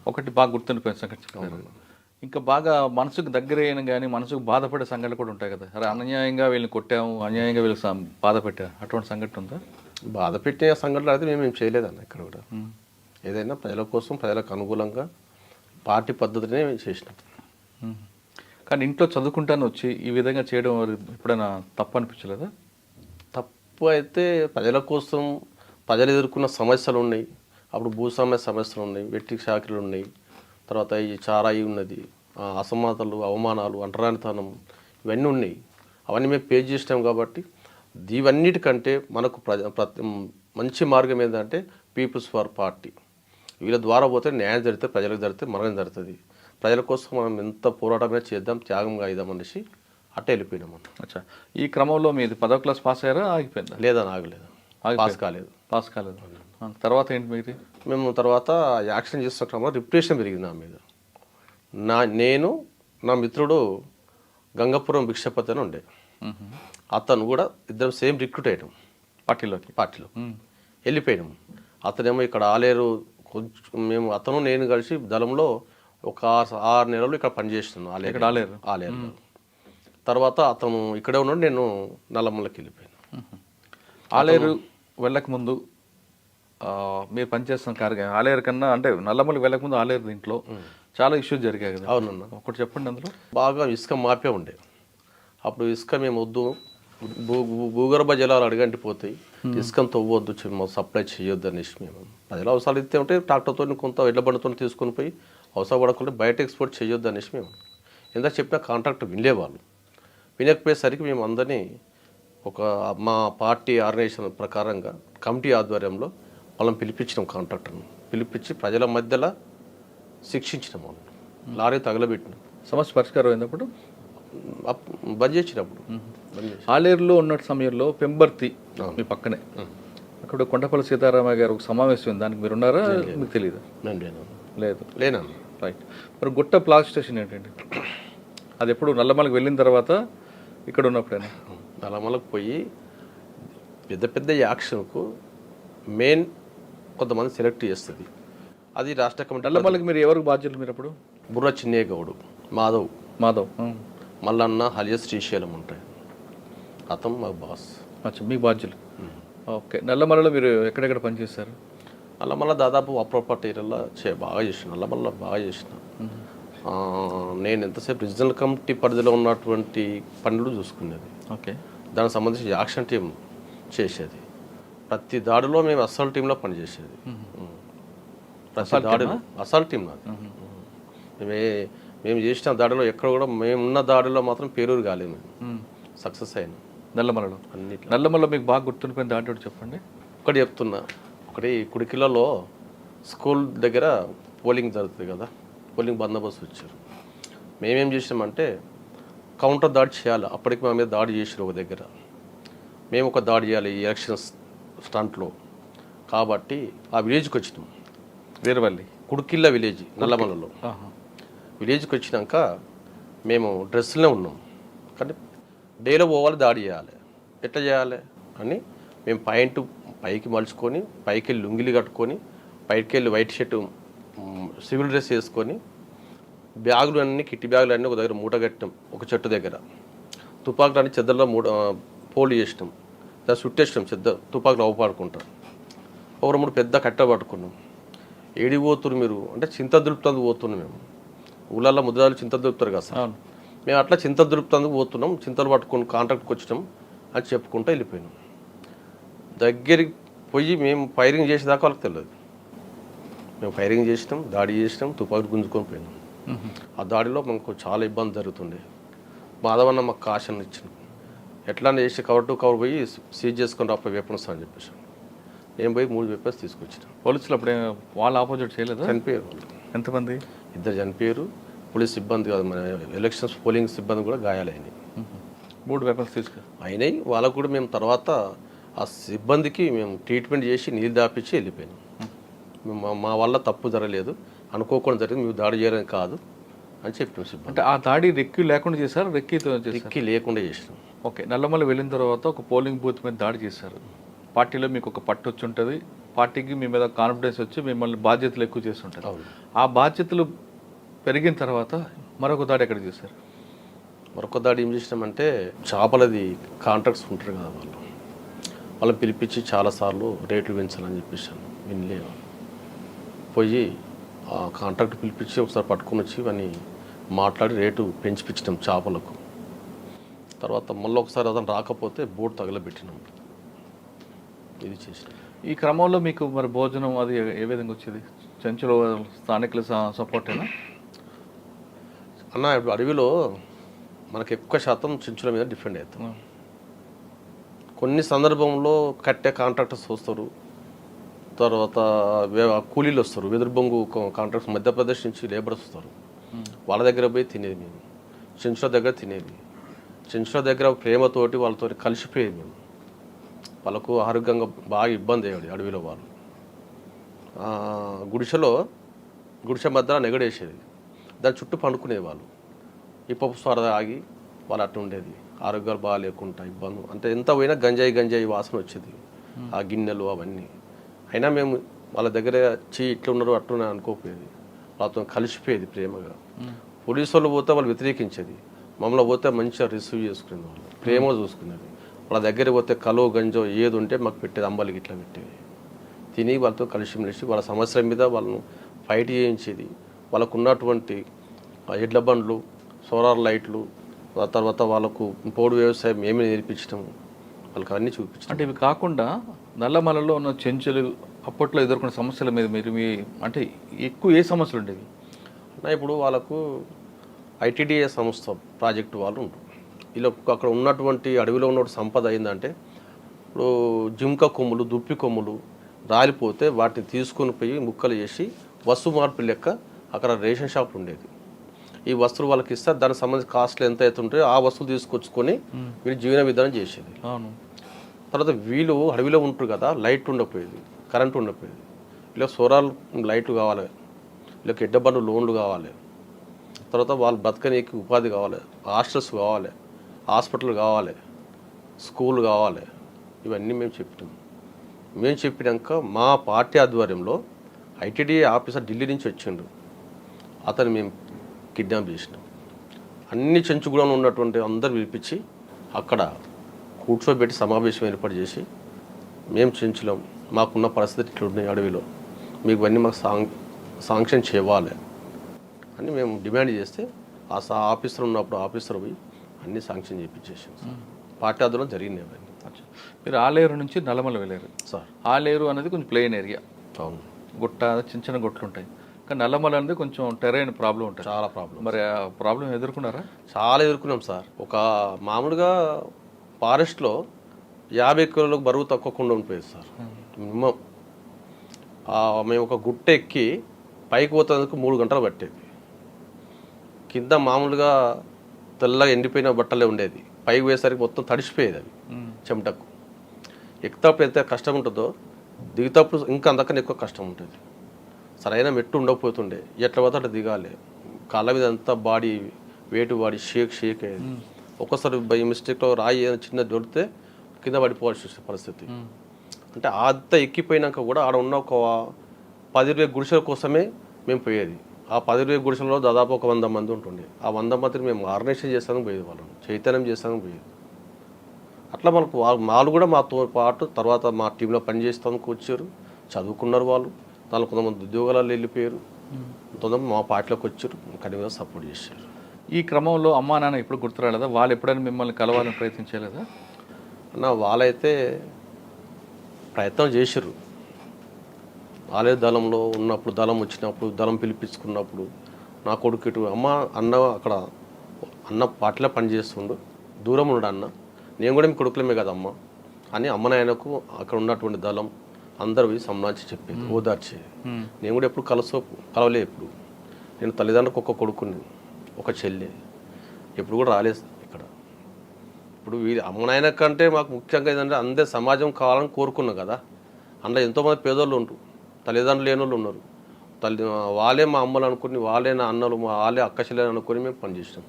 ఒకటి బాగా గుర్తుండిపోయిన సంగతి చెప్పారు. ఇంకా బాగా మనసుకు దగ్గర అయిన కానీ మనసుకు బాధపడే సంఘటనలు కూడా ఉంటాయి కదా. అరే అన్యాయంగా వీళ్ళని కొట్టాము, అన్యాయంగా వీళ్ళకి బాధ పెట్టాము, అటువంటి సంఘటన ఉందా? బాధ పెట్టే సంఘటనలు అయితే మేము చేయలేదన్న ఇక్కడ కూడా. ఏదైనా ప్రజల కోసం ప్రజలకు అనుకూలంగా పార్టీ పద్ధతినే చేసినాం. కానీ ఇంట్లో చదువుకుంటాను వచ్చి ఈ విధంగా చేయడం ఎప్పుడైనా తప్పు అనిపించలేదా? తప్పు అయితే ప్రజల కోసం ప్రజలు ఎదుర్కొన్న సమస్యలు ఉన్నాయి. అప్పుడు భూస్వామ్య సమస్యలు ఉన్నాయి, వెట్టి చాకరీలు ఉన్నాయి, తర్వాత ఈ చారాయి ఉన్నది, అసమానతలు, అవమానాలు, అంటరానితనం ఇవన్నీ ఉన్నాయి. అవన్నీ మేము పే చేసినాం కాబట్టి ఇవన్నిటికంటే మనకు మంచి మార్గం ఏంటంటే పీపుల్స్ ఫర్ పార్టీ. వీళ్ళ ద్వారా పోతే న్యాయం జరిగితే ప్రజలకు జరిగితే మనకు జరుగుతుంది. ప్రజల కోసం మనం ఎంత పోరాటమే చేద్దాం, త్యాగంగా అయిదాం అనేసి అట్ట వెళ్ళిపోయినాం మనం. అచ్చా, ఈ క్రమంలో మీది 10వ క్లాస్ పాస్ అయ్యారా, ఆగిపోయిందా? లేదా ఆగలేదు, పాస్ కాలేదు. తర్వాత ఏంటి మీది? మేము తర్వాత యాక్షన్ చేస్తున్న క్రమంలో రిప్యుటేషన్ పెరిగింది నా మీద. నేను నా మిత్రుడు గంగపురం భిక్షపతి అని ఉండే, అతను కూడా ఇద్దరం సేమ్ రిక్రూట్ అయ్యాం పార్టీలో వెళ్ళిపోయినాం. అతనేమో ఇక్కడ ఆలేరు కొంచెం మేము అతను నేను కలిసి దళంలో ఒక 6 నెలలు ఇక్కడ పనిచేస్తున్నాను ఆలేరు. తర్వాత అతను ఇక్కడే ఉన్నాడు, నేను నల్లమల్లకి వెళ్ళిపోయాను. ఆలేరు వెళ్ళకముందు మీరు పనిచేస్తున్న కార్యం ఆలేరు కన్నా అంటే నల్లమల్లికి వెళ్ళకముందు ఆలేరు దీంట్లో చాలా ఇష్యూస్ జరిగాయి కదా. అవునన్నా, ఒకటి చెప్పండి. అందులో బాగా ఇసుక మాఫియా ఉండే. అప్పుడు ఇసుక మేము వద్దు, భూగర్భ జలాలు అడిగంటి పోతాయి, ఇసుకను తవ్వద్దు, సప్లై చేయొద్దు అనేసి మేము ప్రజల అవసరాలు ఇస్తే ఉంటే ట్రాక్టర్తో కొంత ఎడ్ల బండితో తీసుకొని పోయి అవసరం పడకుండా బయట ఎక్స్పోర్ట్ చేయొద్దు అనేసి మేము ఎంత చెప్పినా కాంట్రాక్ట్ వినలేవాళ్ళు. వినకపోయేసరికి మేము అందరినీ మా పార్టీ ఆర్గనైజేషన్ ప్రకారంగా కమిటీ ఆధ్వర్యంలో వాళ్ళని పిలిపించినాం. కాంట్రాక్టర్ని పిలిపించి ప్రజల మధ్యలో శిక్షించినాం, వాళ్ళు లారీ తగలబెట్టినాం. సమస్య పరిష్కారం అయినప్పుడు బంద్ చేసినప్పుడు ఆలేరులో ఉన్న సమయంలో పెంబర్తి మీ పక్కనే అక్కడ కొండపల్లి సీతారామయ్య గారు ఒక సమావేశం ఉంది, దానికి మీరు ఉన్నారా? మీకు తెలియదు? లేదు. లేనా? రైట్. మరి గుట్ట ప్లాస్ స్టేషన్ ఏంటండి? అది ఎప్పుడు నల్లమలకి వెళ్ళిన తర్వాత ఇక్కడ ఉన్నప్పుడైనా? నల్లమలకు పోయి పెద్ద పెద్ద యాక్షన్కు మెయిన్ కొంతమంది సెలెక్ట్ చేస్తుంది, అది రాష్ట్ర కమిటీ. నల్లమలకి మీరు ఎవరికి బాధ్యులు? మీరు అప్పుడు బుర్ర చిన్నే గౌడు, మాధవ్ మల్లన్న, హలియస్, శ్రీశైలం ఉంటాయి. అతను మా బాస్. అచ్చా, మీకు బాధ్యులు. ఓకే. నల్లమలలో మీరు ఎక్కడెక్కడ పనిచేస్తారు? నల్లమల్ల దాదాపు అప్రోపర్ట్ ఏరియాలో బాగా చేసిన, నల్లమల్ల బాగా చేసిన. నేను ఎంతసేపు రీజనల్ కమిటీ పరిధిలో ఉన్నటువంటి పనులు చూసుకునేది. ఓకే. దానికి సంబంధించి యాక్షన్ టీం చేసేది. ప్రతి దాడిలో మేము అసల్ టీంలో పనిచేసేది. ప్రతి దాడిలో అసల్ టీం నాది. మేము చేసిన దాడిలో ఎక్కడ కూడా మేమున్న దాడిలో మాత్రం పేరూరు కాలేదు, మేము సక్సెస్ అయినా నల్లమలలో. అన్నిట్లో నల్లమలలో మీకు బాగా గుర్తుండిపోయిన దాంట్లో చెప్పండి. ఒకటి చెప్తున్నా, ఒకటి కుడికిలలో స్కూల్ దగ్గర పోలింగ్ జరుగుతుంది కదా, పోలింగ్ బందోబస్తు వచ్చారు. మేమేం చేసినామంటే కౌంటర్ దాడి చేయాలి. అప్పటికి మా మీద దాడి చేసారు ఒక దగ్గర. మేము ఒక దాడి చేయాలి ఈ ఎలక్షన్స్ స్టంట్లో కాబట్టి ఆ విలేజ్కి వచ్చినాం. వీరవల్లి కుడికిల్ల విలేజ్ నల్లమలలో. విలేజ్కి వచ్చినాక మేము డ్రెస్సులోనే ఉన్నాం, కానీ డేలో పోవాలి, దాడి చేయాలి. ఎట్లా చేయాలి అని మేము పైకి మలుచుకొని, పైకి వెళ్ళి లుంగిలి కట్టుకొని, పైకి వెళ్ళి వైట్ షర్టు సివిల్ డ్రెస్ వేసుకొని, బ్యాగులు అన్నీ కిట్టి బ్యాగులు అన్నీ ఒక దగ్గర మూట కట్టినాం. ఒక చెట్టు దగ్గర తుపాకులు అన్ని చెద్దల్లో పోలు చేసినాం. దాన్ని చుట్టేసినాం, తుపాకులు అవపాడుకుంటాం. ఒక 2 పెద్ద కట్ట పట్టుకున్నాం. ఏడి పోతున్నారు మీరు అంటే చింత దులుపుతందుకు పోతున్నాం. మేము ఊళ్ళల్లో ముద్దాలు చింత దులుపుతారు కదా సార్, మేము అట్లా చింత దులుపుతందుకు పోతున్నాం. చింతలు పట్టుకొని కాంట్రాక్ట్కి వచ్చినాం అని చెప్పుకుంటూ వెళ్ళిపోయినాం. దగ్గరికి పోయి మేము ఫైరింగ్ చేసేదాకా వాళ్ళకి తెలియదు. మేము ఫైరింగ్ చేసినాం, దాడి చేసినాం, తుపాకులు గుంజుకొని పోయినాం. ఆ దాడిలో మనకు చాలా ఇబ్బంది జరుగుతుండే. మాధవన్న మాకు కాషన్ ఇచ్చిన, ఎట్లా చేసి కవర్ టు కవర్ పోయి సీజ్ చేసుకొని రాపై వెపన్స్ అని చెప్పేసి నేను పోయి 3 వెపన్స్ తీసుకొచ్చిన. పోలీసులు అప్పుడే వాళ్ళ ఆపోజిట్ చేయలేదు? చనిపోయారు వాళ్ళు. ఎంతమంది? 2 చనిపోయారు. పోలీస్ సిబ్బంది కాదు, మన ఎలక్షన్స్ పోలింగ్ సిబ్బంది కూడా గాయాలైనాయి. 3 వెపన్స్ అయినాయి. వాళ్ళకు కూడా మేము తర్వాత ఆ సిబ్బందికి మేము ట్రీట్మెంట్ చేసి నీళ్ళు దాపించి వెళ్ళిపోయినాం. మా వల్ల తప్పు జరగలేదు, అనుకోకుండా జరిగింది, మేము దాడి చేయడం కాదు అని చెప్పినాం సిబ్బంది. అంటే ఆ దాడి రెక్కి లేకుండా చేశారు? రెక్కి లేకుండా చేసినాం. ఓకే. నల్లమల్ల వెళ్ళిన తర్వాత ఒక పోలింగ్ బూత్ మీద దాడి చేశారు. పార్టీలో మీకు ఒక పట్టు వచ్చి ఉంటుంది, పార్టీకి మీ మీద కాన్ఫిడెన్స్ వచ్చి మిమ్మల్ని బాధ్యతలు ఎక్కువ చేస్తుంటారు. అవును. ఆ బాధ్యతలు పెరిగిన తర్వాత మరొక దాడి ఎక్కడ చేశారు? మరొక దాడి ఏం చేసినామంటే చేపలది కాంట్రాక్ట్స్ ఉంటారు కదా వాళ్ళని పిలిపించి చాలాసార్లు రేట్లు పెంచాలని చెప్పేసాను, వినలేదు. పోయి ఆ కాంట్రాక్ట్ పిలిపించి ఒకసారి పట్టుకొని వచ్చి ఇవన్నీ మాట్లాడి రేటు పెంచిపించినాం చేపలకు. తర్వాత మళ్ళీ ఒకసారి అతను రాకపోతే బోట్ తగలబెట్టినాం. ఇది చేసినాం. ఈ క్రమంలో మీకు మరి భోజనం అది ఏ విధంగా వచ్చేది? చెంచులో స్థానికుల సపోర్టేనా? అన్న ఇప్పుడు అడవిలో మనకు ఎక్కువ శాతం చెంచుల మీద డిపెండ్ అవుతాం. కొన్ని సందర్భంలో కట్టే కాంట్రాక్టర్స్ వస్తారు, తర్వాత కూలీలు వస్తారు, వెదురు బొంగు కాంట్రాక్ట్స్ మధ్యప్రదేశ్ నుంచి లేబర్స్ వస్తారు. వాళ్ళ దగ్గర పోయి తినేది మేము, చెంచుల దగ్గర తినేది. చెంచుల దగ్గర ప్రేమతోటి వాళ్ళతో కలిసిపోయేది మేము. వాళ్ళకు ఆరోగ్యంగా బాగా ఇబ్బంది అయ్యేది అడవిలో వాళ్ళు. గుడిసె మధ్యలో నెగడేసేది, దాని చుట్టూ పండుకునేవాళ్ళు. ఈ పప్పు స్వార ఆగి వాళ్ళు అట్లా ఉండేది. ఆరోగ్యాలు బాగా లేకుండా ఇబ్బంది, అంటే ఎంత పోయినా గంజాయి వాసన వచ్చేది ఆ గిన్నెలు అవన్నీ. అయినా మేము వాళ్ళ దగ్గర ఇట్లా ఉన్నారు అట్లున్నారు అనుకోకపోయేది, వాళ్ళతో కలిసిపోయేది ప్రేమగా. పోలీసు వాళ్ళు పోతే వాళ్ళు వ్యతిరేకించేది, మమ్మల్ని పోతే మంచిగా రిసీవ్ చేసుకునేది, వాళ్ళు ప్రేమ చూసుకునేది. వాళ్ళ దగ్గర పోతే కలో గంజో ఏది ఉంటే మాకు పెట్టేది, అంబలికి ఇట్లా పెట్టేది. తిని వాళ్ళతో కలిసిమెలిసి వాళ్ళ సమస్యల మీద వాళ్ళను ఫైట్ చేయించేది. వాళ్ళకు ఉన్నటువంటి ఎడ్ల బండ్లు, సోలార్ లైట్లు, తర్వాత వాళ్ళకు పోడు వ్యవసాయం ఏమీ నేర్పించడం, వాళ్ళకి అన్నీ చూపించడం. అంటే ఇవి కాకుండా నల్లమలలో ఉన్న చెంచులు అప్పట్లో ఎదుర్కొన్న సమస్యల మీద మీరు అంటే ఎక్కువ ఏ సమస్యలు ఉండేవి? ఇప్పుడు వాళ్ళకు ఐటీడీఏ సంస్థ ప్రాజెక్టు వాళ్ళు ఉంటారు. ఇలా అక్కడ ఉన్నటువంటి అడవిలో ఉన్న సంపద అయిందంటే, ఇప్పుడు జింక కొమ్ములు, దుప్పి కొమ్ములు రాలిపోతే వాటిని తీసుకొని పోయి ముక్కలు చేసి వస్తు మార్పు లెక్క అక్కడ రేషన్ షాప్ ఉండేది. ఈ వస్తువులు వాళ్ళకి ఇస్తారు, దానికి సంబంధించి కాస్ట్లు ఎంత అయితే ఉంటాయో ఆ వస్తువులు తీసుకొచ్చుకొని వీళ్ళు జీవన విధానం చేసేది. అవును. తర్వాత వీళ్ళు అడవిలో ఉంటారు కదా, లైట్ ఉండకపోయేది, కరెంట్ ఉండకపోయేది. ఇలా సోలార్ లైట్లు కావాలి, వీళ్ళకి ఎడ్డబండ్లు లోన్లు కావాలి, తర్వాత వాళ్ళు బతకనీకి ఉపాధి కావాలి, హాస్టల్స్ కావాలి, హాస్పిటల్ కావాలి, స్కూల్ కావాలి. ఇవన్నీ మేము చెప్పినాం. మేము చెప్పినాక మా పార్టీ ఆధ్వర్యంలో ఐటీడీఏ ఆఫీసర్ ఢిల్లీ నుంచి వచ్చిండు, అతను మేము కిడ్నాప్ చేసినాం. అన్ని చెంచుగూడలో ఉన్నటువంటి అందరు పిలిపించి అక్కడ కూర్చోబెట్టి సమావేశం ఏర్పాటు చేసి, మేము చెంచులం, మాకున్న పరిస్థితి ఇట్లున్నాయి అడవిలో, మీకు ఇవన్నీ మాకు శాంక్షన్ చేయాలి అని మేము డిమాండ్ చేస్తే, ఆ ఆఫీసర్ ఉన్నప్పుడు ఆఫీసర్ పోయి అన్నీ శాంక్షన్ చేయించేసాం. పార్టీ ఆధ్వర్యంలో జరిగినాయి అవన్నీ. మీరు ఆలేరు నుంచి నల్లమల వెళ్ళారు సార్. ఆలేరు అనేది కొంచెం ప్లెయిన్ ఏరియా, అవును, గుట్ట చిన్న చిన్న గుట్లు ఉంటాయి. కానీ నల్లమల అనేది కొంచెం టెరైన్ ప్రాబ్లం ఉంటుంది, చాలా ప్రాబ్లం. మరి ఆ ప్రాబ్లం ఎదుర్కొన్నారా? చాలా ఎదుర్కొన్నాం సార్. ఒక మామూలుగా ఫారెస్ట్లో 50 కిలోలకు బరువు తక్కువకుండా ఉండిపోయేది సార్ మినిమం. మేము ఒక గుట్ట ఎక్కి పైకి పోతేందుకు 3 గంటలు పట్టేది. కింద మామూలుగా తెల్లగా ఎండిపోయిన బట్టలే ఉండేది, పైకి పోయేసరికి మొత్తం తడిసిపోయేది అవి చెమటకు. ఎక్కుతప్పుడు ఎంత కష్టం ఉంటుందో దిగుతప్పుడు ఇంకా అంతకన్నా ఎక్కువ కష్టం ఉంటుంది. సరైన మెట్టు ఉండకపోతుండే, ఎట్లా పోతే అట్లా దిగాలి. కాళ్ళ మీద అంతా బాడీ వెయిట్ బాడీ షేక్ అయ్యేది. ఒక్కసారి బై మిస్టేక్లో రాయి ఏదైనా చిన్న దొరికితే కింద పడిపోవాల్సి వచ్చే పరిస్థితి. అంటే అంతా ఎక్కిపోయినాక కూడా ఆడ ఉన్న ఒక 10-20 గుడిసెల కోసమే మేము పోయేది. ఆ 10-20 గుడిసెలలో దాదాపు ఒక 100 మంది ఉంటుండే. ఆ 100 మందిని మేము ఆర్గనైజేషన్ చేస్తానికి పోయేది, వాళ్ళని చైతన్యం చేస్తానికి పోయేది. అట్లా మనకు వాళ్ళు కూడా మాతో పాటు తర్వాత మా టీంలో పనిచేస్తానికి వచ్చారు, చదువుకున్నారు వాళ్ళు. దానిలో కొంతమంది ఉద్యోగాలలో వెళ్ళిపోయారు, కొంతమంది మా పార్టీలోకి వచ్చారు, కనీగా సపోర్ట్ చేశారు. ఈ క్రమంలో అమ్మా నాన్న ఎప్పుడు గుర్తురాలేదా? వాళ్ళు ఎప్పుడైనా మిమ్మల్ని కలవాలని ప్రయత్నించలేదా? అన్న వాళ్ళైతే ప్రయత్నం చేశారు. ఆలయ దళంలో ఉన్నప్పుడు, దళం వచ్చినప్పుడు, దళం పిలిపించుకున్నప్పుడు నా కొడుకు ఇటు అన్న అక్కడ అన్న పార్టీలో పనిచేస్తుండు, దూరం ఉన్నాడు అన్న, నేను కూడా మీ కొడుకులమే కదమ్మా అని అమ్మ నాయనకు అక్కడ ఉన్నటువంటి దళం అందరూ సంబంధించి చెప్పేది, ఓదార్చేది. నేను కూడా ఎప్పుడు కలవలే. ఎప్పుడు నేను తల్లిదండ్రులకు ఒక కొడుకుని, ఒక చెల్లి, ఎప్పుడు కూడా రాలేదు ఇక్కడ. ఇప్పుడు వీళ్ళు అమ్మ నాయన కంటే మాకు ముఖ్యంగా ఏంటంటే అందరి సమాజం కావాలని కోరుకున్నాం కదా. అందులో ఎంతోమంది పేదోళ్ళు ఉంటారు, తల్లిదండ్రులు లేని వాళ్ళు ఉన్నారు. వాళ్ళే మా అమ్మలు అనుకుని, వాళ్ళే నా అన్నలు, వాళ్ళే అక్క చెల్లెలు అనుకుని మేము పనిచేసాం.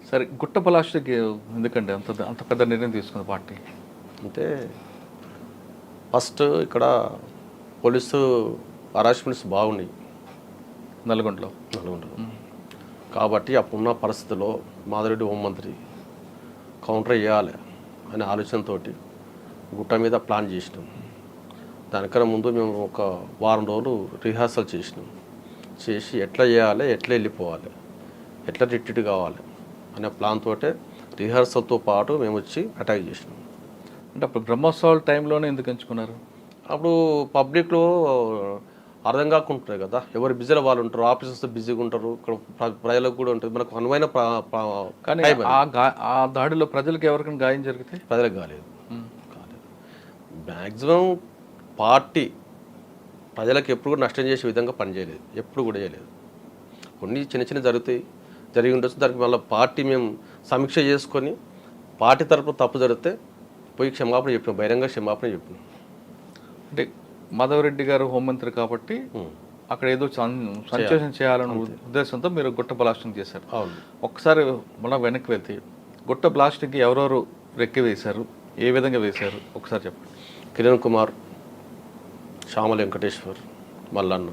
సరే, గుట్ట ప్లాస్టిక్ ఎందుకంటే అంత పెద్ద నిర్ణయం తీసుకుంది పార్టీ? అంటే ఫస్ట్ ఇక్కడ పోలీసు హరాస్మెంట్స్ బాగున్నాయి నల్గొండలో. కాబట్టి అప్పుడున్న పరిస్థితుల్లో మాధవరెడ్డి హోంమంత్రి కౌంటర్ చేయాలి అనే ఆలోచనతోటి గుట్ట మీద ప్లాన్ చేసినాం. దానికన్నా ముందు మేము ఒక వారం రోజులు రిహార్సల్ చేసినాం. చేసి ఎట్లా చేయాలి, ఎట్లా వెళ్ళిపోవాలి, ఎట్లా రిట్రీట్ కావాలి అనే ప్లాన్ తోటే రిహార్సల్తో పాటు మేము వచ్చి అటాక్ చేసినాం. అంటే అప్పుడు బ్రహ్మోత్సవాల టైంలోనే ఎందుకు ఎంచుకున్నారు? అప్పుడు పబ్లిక్లో అర్థం కాకుంటారు కదా, ఎవరు బిజీలో వాళ్ళు ఉంటారు, ఆఫీసర్స్ బిజీగా ఉంటారు, ఇక్కడ ప్రజలకు కూడా ఉంటుంది. మనకు అనువైన కానీ ఆ దాడిలో ప్రజలకు ఎవరికైనా గాయం జరిగితే ప్రజలకు కాలేదు. మ్యాక్సిమం పార్టీ ప్రజలకు ఎప్పుడు కూడా నష్టం చేసే విధంగా పనిచేయలేదు, ఎప్పుడు కూడా చేయలేదు. కొన్ని చిన్న చిన్న జరిగి ఉండొచ్చు. దానికి మళ్ళీ పార్టీ మేము సమీక్ష చేసుకొని పార్టీ తరపున తప్పు జరిగితే పోయి క్షమాపణ చెప్పినాం, బహిరంగ క్షమాపణ చెప్పినాం. అంటే మాధవరెడ్డి గారు హోంమంత్రి కాబట్టి అక్కడ ఏదో సంచేషన్ చేయాలనే ఉద్దేశంతో మీరు గుట్ట బ్లాస్టింగ్ చేశారు. అవును. ఒకసారి మళ్ళీ వెనక్కి వెళ్తే గుట్ట బ్లాస్టింగ్కి ఎవరెవరు రెక్కి వేశారు, ఏ విధంగా వేశారు ఒకసారి చెప్పండి. కిరణ్ కుమార్, శ్యామల వెంకటేశ్వర్, మల్లన్న,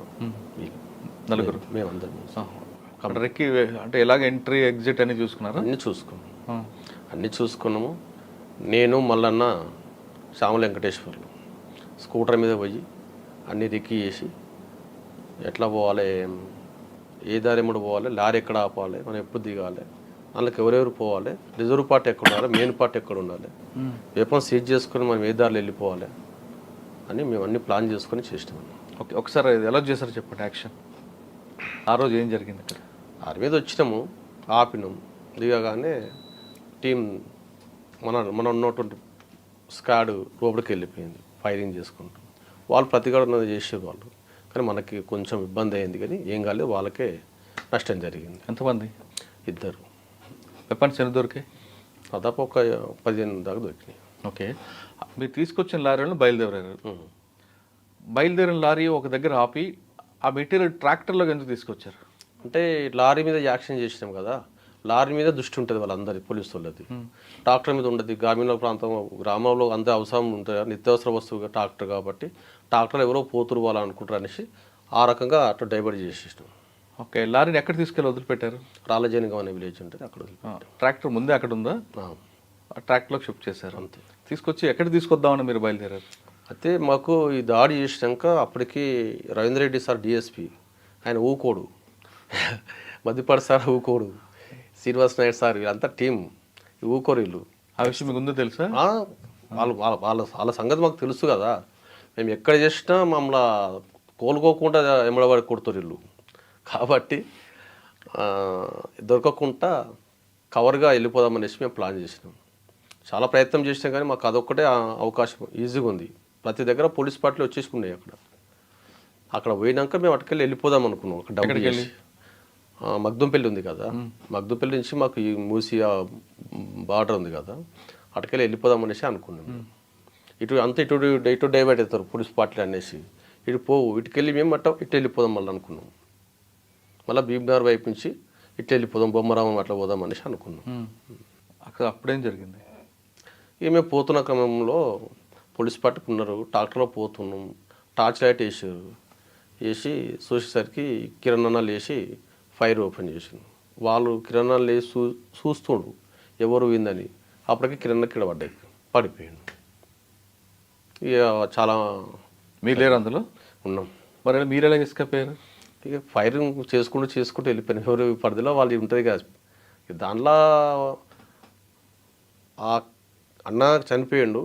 నలుగురు మేమందరం రెక్కి అంటే ఎలాగ ఎంట్రీ ఎగ్జిట్ అని చూసుకున్నారు? అన్నీ చూసుకున్నాము. నేను మల్లన్న, శ్యామల వెంకటేశ్వర్లు స్కూటర్ మీద పోయి అన్నీ రెక్కి చేసి ఎట్లా పోవాలి, ఏ దారి ఎప్పుడు పోవాలి, లారీ ఎక్కడ ఆపాలి, మనం ఎప్పుడు దిగాలి, అందులోకి ఎవరెవరు పోవాలి, రిజర్వ్ పార్ట్ ఎక్కడ ఉండాలి, మెయిన్ పార్ట్ ఎక్కడ ఉండాలి, వెపన్ సీజ్ చేసుకొని మనం ఏ దారిలో వెళ్ళిపోవాలి అని మేము అన్ని ప్లాన్ చేసుకొని చేసినాం. ఓకే, ఒకసారి ఎలా చేశారు చెప్పండి యాక్షన్. ఆ రోజు ఏం జరిగింది అక్కడ? ఆరి మీద వచ్చినాము, ఆపినాం. దిగగానే టీం మన ఉన్నటువంటి స్క్వాడ్ లోపలికి వెళ్ళిపోయింది ఫైరింగ్ చేసుకుంటూ. వాళ్ళు ప్రతిఘటన చేసారు వాళ్ళు, కానీ మనకి కొంచెం ఇబ్బంది అయింది, కానీ ఏం కాలేదు, వాళ్ళకే నష్టం జరిగింది. ఎంతమంది? 2. వెపన్స్ ఎన్ని దొరికాయి? దాదాపు ఒక 15 దాకా దొరికినాయి. ఓకే, మీరు తీసుకొచ్చిన లారీలను బయలుదేరిన లారీ ఒక దగ్గర ఆపి ఆ మెటీరియల్ ట్రాక్టర్లో ఎందుకు తీసుకొచ్చారు? అంటే లారీ మీద యాక్షన్ చేసినాం కదా, లారీ మీద దృష్టి ఉంటుంది వాళ్ళందరి పోలీసు వాళ్ళది, ట్రాక్టర్ మీద ఉండదు. గ్రామంలో అంత అవసరం ఉంటుంది, నిత్యావసర వస్తువుగా ట్రాక్టర్ కాబట్టి ట్రాక్టర్ ఎవరో పోతురు వాళ్ళు అనుకుంటారు అనేసి ఆ రకంగా అట్లా డైవర్ట్ చేసేసినాం. ఓకే, లారీని ఎక్కడ తీసుకెళ్ళి వదిలిపెట్టారు? రాళ్ళజేనిగం అనే విలేజ్ ఉంటుంది అక్కడ. ట్రాక్టర్ ముందే అక్కడ ఉందా? ఆ ట్రాక్టర్లోకి షిఫ్ట్ చేశారు. అంతే. తీసుకొచ్చి ఎక్కడ తీసుకొద్దామని మీరు బయలుదేరారు? అయితే మాకు ఈ దాడి చేసినాక అప్పటికి రవీంద్ర రెడ్డి సార్ డిఎస్పి ఆయన ఊకోడు, మధ్యపాటి సార్ ఊకోడు, శ్రీనివాస్ నాయుడు సార్ వీళ్ళంతా టీం ఊకోరు వీళ్ళు. ఆ విషయం మీకు ముందు తెలుసా? వాళ్ళ సంగతి మాకు తెలుసు కదా, మేము ఎక్కడ చేసినా మమ్మల్ని కోలుకోకుండా ఎమ్మడబడి కొడుతారు వీళ్ళు. కాబట్టి దొరకకుండా కవర్గా వెళ్ళిపోదామనేసి మేము ప్లాన్ చేసినాం. చాలా ప్రయత్నం చేసినాం, కానీ మాకు అదొక్కటే అవకాశం ఈజీగా ఉంది. ప్రతి దగ్గర పోలీస్ పార్టీలు వచ్చేసుకున్నాయి. అక్కడ పోయినాక మేము అటుకెళ్ళి వెళ్ళిపోదాం అనుకున్నాం. అక్కడ డబ్బులు వెళ్ళి మగ్దుంపల్లి ఉంది కదా, మగ్దుంపల్లి నుంచి మాకు ఈ మూసి బార్డర్ ఉంది కదా, అటుకెళ్ళి వెళ్ళిపోదాం అనేసి అనుకున్నాం. ఇటు డైవర్ట్ అవుతారు పోలీస్ పార్టీలు అనేసి, ఇటు పోవు, ఇటుకెళ్ళి మేము ఇటు వెళ్ళిపోదాం మళ్ళీ అనుకున్నాం. మళ్ళీ భీమ్నగర్ వైపు నుంచి ఇటు వెళ్ళిపోదాం, బొమ్మరామం అట్లా పోదాం అనేసి అనుకున్నాం. అక్కడ అప్పుడేం జరిగింది? ఇక మేము పోతున్న క్రమంలో పోలీస్ పార్టీకి ఉన్నారు, ట్రాక్టర్లో పోతున్నాం, టార్చ్ లైట్ వేసి చూసేసరికి కిరణాలు వేసి ఫైర్ ఓపెన్ చేసిండు. వాళ్ళు కిరణాలు వేసి చూస్తుండు ఎవరు విందని, అప్పటికి కిరణ్ కిడ పడిపోయాడు. ఇక చాలా మీరు లేరు అందులో? ఉన్నాం. మరి మీరు ఎలా తీసుకపోయారు? ఇక ఫైరింగ్ చేసుకుంటూ వెళ్ళిపోయినాం. ఎవరు పరిధిలో వాళ్ళు ఉంటుంది కదా. దాంట్లో ఆ అన్న చనిపోయాడు,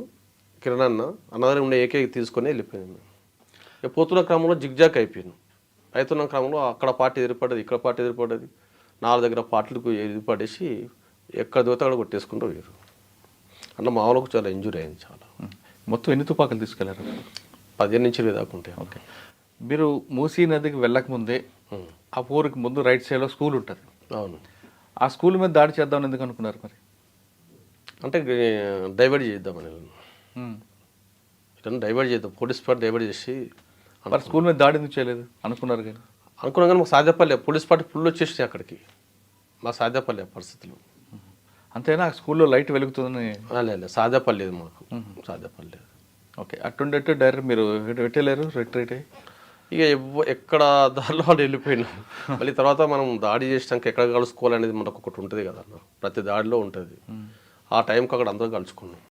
కిరణ్ అన్న దగ్గర ఉండే ఏకైక తీసుకొని వెళ్ళిపోయాను. ఇక పోతున్న క్రమంలో జిగ్జాక్ అయిపోయాను. అవుతున్న క్రమంలో అక్కడ పార్టీ ఎదురుపడ్డది, ఇక్కడ పార్టీ ఎదురుపడ్డది, 4 దగ్గర పార్టీలకు ఎదురుపడేసి ఎక్కడ దోత అక్కడ కొట్టేసుకుంటూ పోయారు. అన్న మామూలుకు చాలా ఇంజూరీ అయింది. చాలా. మొత్తం ఎన్ని తుపాకులు తీసుకెళ్లారు? 15 నుంచి 20 దాకా ఉంటాయి. ఓకే, మీరు మూసీ నదికి వెళ్ళకముందే ఆ ఊరికి ముందు రైట్ సైడ్లో స్కూల్ ఉంటుంది. అవును. ఆ స్కూల్ మీద దాడి చేద్దామని ఎందుకు అనుకున్నారు మరి? అంటే డైవర్ట్ చేద్దామని ఇట్లా డైవర్ట్ చేద్దాం, పోలీస్ పార్టీ డైవర్ట్ చేసి. మరి స్కూల్ మీద దాడి ఎందుకు చేయలేదు అనుకున్నారు? కానీ అనుకున్నాం, కానీ మాకు సాధ్యపడలే. పోలీస్ పార్టీ ఫుల్ వచ్చేసి అక్కడికి మాకు సాధ్యపడలే పరిస్థితులు. అంతేనా? స్కూల్లో లైట్ వెలుగుతుందని లేదు, సాధ్యపడలేదు, మాకు సాధ్యపడలేదు. ఓకే, అటుండేట్టు డైరెక్ట్ మీరు పెట్టలేరు రిట్రీట్ అయ్యి? ఇక ఎక్కడ దారిలో వాళ్ళు వెళ్ళిపోయినాం. మళ్ళీ తర్వాత మనం దాడి చేసినాక ఎక్కడ కలుసుకోవాలనేది మనకు ఒకటి ఉంటుంది కదా అన్న, ప్రతి దాడిలో ఉంటుంది. ఆ టైంకి అక్కడ అందరూ కలుసుకున్నాం.